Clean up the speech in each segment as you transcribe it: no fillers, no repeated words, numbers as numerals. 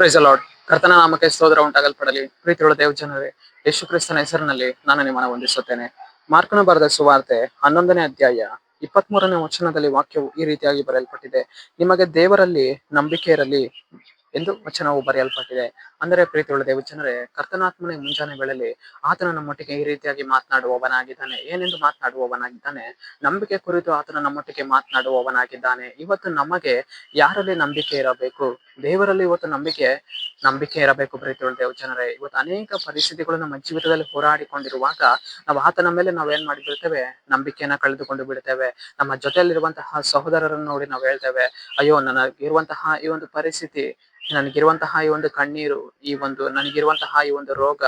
Price lord. ಕರ್ತನ ನಾಮಕ್ಕೆ ಸ್ತೋತ್ರ ಉಂಟಾಗಲ್ಪಡಲಿ. ಪ್ರೀತಿಯುಳ್ಳ ದೇವ ಜನರೇ, ಯೇಸು ಕ್ರಿಸ್ತನ ಹೆಸರಿನಲ್ಲಿ ನಾನು ನಿಮ್ಮನ್ನು ವಂದಿಸುತ್ತೇನೆ. ಮಾರ್ಕನ ಬರೆದ ಸುವಾರ್ತೆ 11ನೇ ಅಧ್ಯಾಯ 23ನೇ ವಚನದಲ್ಲಿ ವಾಕ್ಯವು ಈ ರೀತಿಯಾಗಿ ಬರೆಯಲ್ಪಟ್ಟಿದೆ. ನಿಮಗೆ ದೇವರಲ್ಲಿ ನಂಬಿಕೆ ಇರಲಿ ಎಂದು ವಚನವು ಬರೆಯಲ್ಪಟ್ಟಿದೆ. ಅಂದರೆ ಪ್ರೀತಿಯುಳ್ಳ ದೇವ ಜನರೇ, ಕರ್ತನಾತ್ಮನೇ ಮುಂಜಾನೆ ವೇಳೆಯಲ್ಲಿ ಆತನ ನಮ್ಮೊಟ್ಟಿಗೆ ಈ ರೀತಿಯಾಗಿ ಮಾತನಾಡುವವನಾಗಿದ್ದಾನೆ. ಏನೆಂದು ಮಾತನಾಡುವವನಾಗಿದ್ದಾನೆ? ನಂಬಿಕೆ ಕುರಿತು ಆತನ ನಮ್ಮೊಟ್ಟಿಗೆ ಮಾತನಾಡುವವನಾಗಿದ್ದಾನೆ. ಇವತ್ತು ನಮಗೆ ಯಾರಲ್ಲಿ ನಂಬಿಕೆ ಇರಬೇಕು? ದೇವರಲ್ಲಿ ಇವತ್ತು ನಂಬಿಕೆ ಇರಬೇಕು. ಪ್ರೀತಿಯುಳ್ಳ ದೇವ ಜನರೇ, ಇವತ್ತು ಅನೇಕ ಪರಿಸ್ಥಿತಿಗಳು ನಮ್ಮ ಜೀವಿತದಲ್ಲಿ ಹೋರಾಡಿಕೊಂಡಿರುವಾಗ ನಾವು ಆತನ ಮೇಲೆ ನಾವೇನ್ ಮಾಡಿಬಿಡ್ತೇವೆ? ನಂಬಿಕೆಯನ್ನ ಕಳೆದುಕೊಂಡು ಬಿಡ್ತೇವೆ. ನಮ್ಮ ಜೊತೆಯಲ್ಲಿರುವಂತಹ ಸಹೋದರರನ್ನು ನೋಡಿ ನಾವು ಹೇಳ್ತೇವೆ, ಅಯ್ಯೋ, ನನಗಿರುವಂತಹ ಈ ಒಂದು ಪರಿಸ್ಥಿತಿ, ನನಗಿರುವಂತಹ ಈ ಒಂದು ಕಣ್ಣೀರು, ನನಗಿರುವಂತಹ ಈ ಒಂದು ರೋಗ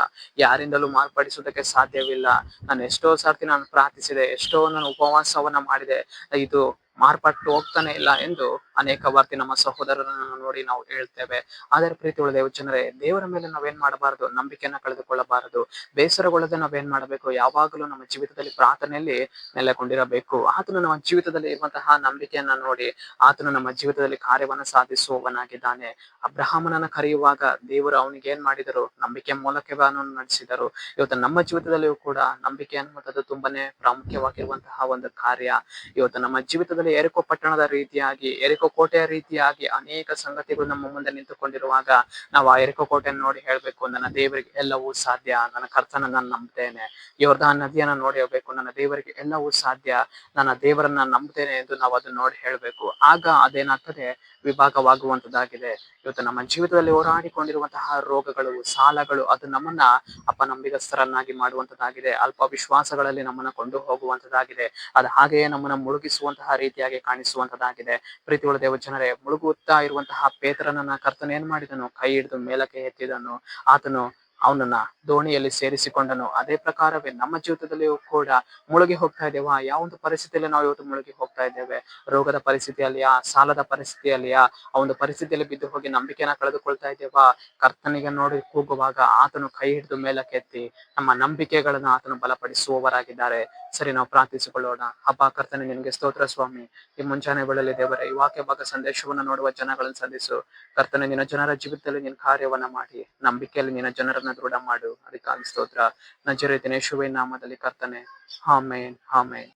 ಯಾರಿಂದಲೂ ಮಾರ್ಪಡಿಸುವುದಕ್ಕೆ ಸಾಧ್ಯವಿಲ್ಲ. ನಾನು ಎಷ್ಟೋ ಸರ್ತಿ ಪ್ರಾರ್ಥಿಸಿದೆ, ಎಷ್ಟೋ ನಾನು ಉಪವಾಸವನ್ನ ಮಾಡಿದೆ, ಇದು ಮಾರ್ಪಟ್ಟು ಹೋಗ್ತಾನೆ ಇಲ್ಲ ಎಂದು ಅನೇಕ ಬಾರಿ ನಮ್ಮ ಸಹೋದರರನ್ನು ನೋಡಿ ನಾವು ಹೇಳ್ತೇವೆ. ಆದರೆ ಪ್ರೀತಿಯುಳ್ಳ ದೇವ ಜನರೇ, ದೇವರ ಮೇಲೆ ನಾವೇನ್ ಮಾಡಬಾರದು? ನಂಬಿಕೆಯನ್ನ ಕಳೆದುಕೊಳ್ಳಬಾರದು. ಬೇಸರಗೊಳ್ಳದೆ ನಾವೇನ್ ಮಾಡಬೇಕು? ಯಾವಾಗಲೂ ನಮ್ಮ ಜೀವಿತದಲ್ಲಿ ಪ್ರಾರ್ಥನೆಯಲ್ಲಿ ನೆಲೆಗೊಂಡಿರಬೇಕು. ಆತನು ನಮ್ಮ ಜೀವಿತದಲ್ಲಿ ಇರುವಂತಹ ನಂಬಿಕೆಯನ್ನ ನೋಡಿ ಆತನು ನಮ್ಮ ಜೀವಿತದಲ್ಲಿ ಕಾರ್ಯವನ್ನ ಸಾಧಿಸುವವನಾಗಿದ್ದಾನೆ. ಅಬ್ರಹಾಮನನ್ನ ಕರೆಯುವಾಗ ದೇವರು ಅವನಿಗೆ ಏನ್ ಮಾಡಿದರು? ನಂಬಿಕೆ ಮೂಲಕವೇ ಅವನನ್ನು ನಡೆಸಿದರು. ಇವತ್ತು ನಮ್ಮ ಜೀವಿತದಲ್ಲಿಯೂ ಕೂಡ ನಂಬಿಕೆ ಅನ್ನುವಂಥದ್ದು ತುಂಬಾನೇ ಪ್ರಾಮುಖ್ಯವಾಗಿರುವಂತಹ ಒಂದು ಕಾರ್ಯ. ಇವತ್ತು ನಮ್ಮ ಜೀವಿತದಲ್ಲಿ ಎರಿಕೋ ಪಟ್ಟಣದ ರೀತಿಯಾಗಿ, ಎರಿಕೋ ಕೋಟೆಯ ರೀತಿಯಾಗಿ ಅನೇಕ ಸಂಗತಿಗಳು ನಮ್ಮ ಮುಂದೆ ನಿಂತುಕೊಂಡಿರುವಾಗ ನಾವು ಆ ಎರಿಕೋ ಕೋಟೆಯನ್ನು ನೋಡಿ ಹೇಳ್ಬೇಕು, ನನ್ನ ದೇವರಿಗೆ ಎಲ್ಲವೂ ಸಾಧ್ಯ, ನನ್ನ ಕರ್ತನ ನಾನು ನಂಬ್ತೇನೆ. ಯೋರ್ದಾನ್ ನದಿಯನ್ನ ನೋಡಿ ಹೇಳ್ಬೇಕು, ನನ್ನ ದೇವರಿಗೆ ಎಲ್ಲವೂ ಸಾಧ್ಯ, ನನ್ನ ದೇವರನ್ನ ನಂಬ್ತೇನೆ ಎಂದು ನಾವು ಅದನ್ನ ನೋಡಿ ಹೇಳ್ಬೇಕು. ಆಗ ಅದೇನಾಗ್ತದೆ? ವಿಭಾಗವಾಗುವಂತದ್ದಾಗಿದೆ. ಇವತ್ತು ನಮ್ಮ ಜೀವಿತದಲ್ಲಿ ಹೋರಾಡಿಕೊಂಡಿರುವಂತಹ ರೋಗಗಳು, ಸಾಲಗಳು, ಅದು ನಮ್ಮನ್ನ ಅಪನಂಬಿಗಸ್ತರನ್ನಾಗಿ ಮಾಡುವಂತದ್ದಾಗಿದೆ. ಅಲ್ಪ ವಿಶ್ವಾಸಗಳಲ್ಲಿ ನಮ್ಮನ್ನ ಕೊಂಡು ಹೋಗುವಂತದ್ದಾಗಿದೆ. ಅದು ಹಾಗೆಯೇ ನಮ್ಮನ್ನ ಮುಳುಗಿಸುವಂತಹ ರೀತಿಯಾಗಿ ಕಾಣಿಸುವಂತದ್ದಾಗಿದೆ. ಪ್ರೀತಿಯುಳ್ಳ ದೇವ ಜನರೇ, ಮುಳುಗುತ್ತಾ ಇರುವಂತಹ ಪೇತ್ರನನ್ನ ಕರ್ತನ ಏನ್ ಮಾಡಿದನು? ಕೈ ಹಿಡಿದು ಮೇಲಕ್ಕೆ ಎತ್ತಿದನು. ಆತನು ಅವನನ್ನ ದೋಣಿಯಲ್ಲಿ ಸೇರಿಸಿಕೊಂಡನು. ಅದೇ ಪ್ರಕಾರವೇ ನಮ್ಮ ಜೀವಿತದಲ್ಲಿಯೂ ಕೂಡ ಮುಳುಗಿ ಹೋಗ್ತಾ ಇದ್ದೇವಾ? ಯಾವ ಒಂದು ಪರಿಸ್ಥಿತಿಯಲ್ಲಿ ನಾವು ಇವತ್ತು ಮುಳುಗಿ ಹೋಗ್ತಾ ಇದ್ದೇವೆ? ರೋಗದ ಪರಿಸ್ಥಿತಿಯಲ್ಲಿಯಾ? ಸಾಲದ ಪರಿಸ್ಥಿತಿಯಲ್ಲಿಯಾ? ಆ ಒಂದು ಪರಿಸ್ಥಿತಿಯಲ್ಲಿ ಬಿದ್ದು ಹೋಗಿ ನಂಬಿಕೆನ ಕಳೆದುಕೊಳ್ತಾ ಇದ್ದೇವಾ? ಕರ್ತನಿಗೆ ನೋಡಿ ಕೂಗುವಾಗ ಆತನು ಕೈ ಹಿಡಿದು ಮೇಲಕ್ಕೆತ್ತಿ ನಮ್ಮ ನಂಬಿಕೆಗಳನ್ನ ಆತನು ಬಲಪಡಿಸುವವರಾಗಿದ್ದಾರೆ. ಸರಿ, ನಾವು ಪ್ರಾರ್ಥಿಸಿಕೊಳ್ಳೋಣ. ಹಬ್ಬ ಕರ್ತನೆ, ನಿನಗೆ ಸ್ತೋತ್ರ ಸ್ವಾಮಿ. ಈ ಮುಂಜಾನೆ ವೇಳೆಯಲ್ಲಿ ದೇವರೇ, ಈ ವಾಕ್ಯ ಭಾಗ ಸಂದೇಶವನ್ನು ನೋಡುವ ಜನಗಳನ್ನು ಸಂಧಿಸು ಕರ್ತನೆ. ನಿನ್ನ ಜನರ ಜೀವಿತದಲ್ಲಿ ನಿನ್ನ ಕಾರ್ಯವನ್ನ ಮಾಡಿ ನಂಬಿಕೆಯಲ್ಲಿ ನಿನ್ನ ಜನರನ್ನ ದೃಢ ಮಾಡು. ಅದಕ್ಕಾಗಿ ಸ್ತೋತ್ರ. ನಜರೇತಿನ ಯೇಸುವಿನ ನಾಮದಲ್ಲಿ ಕರ್ತನೆ, ಆಮೆನ್, ಆಮೆನ್.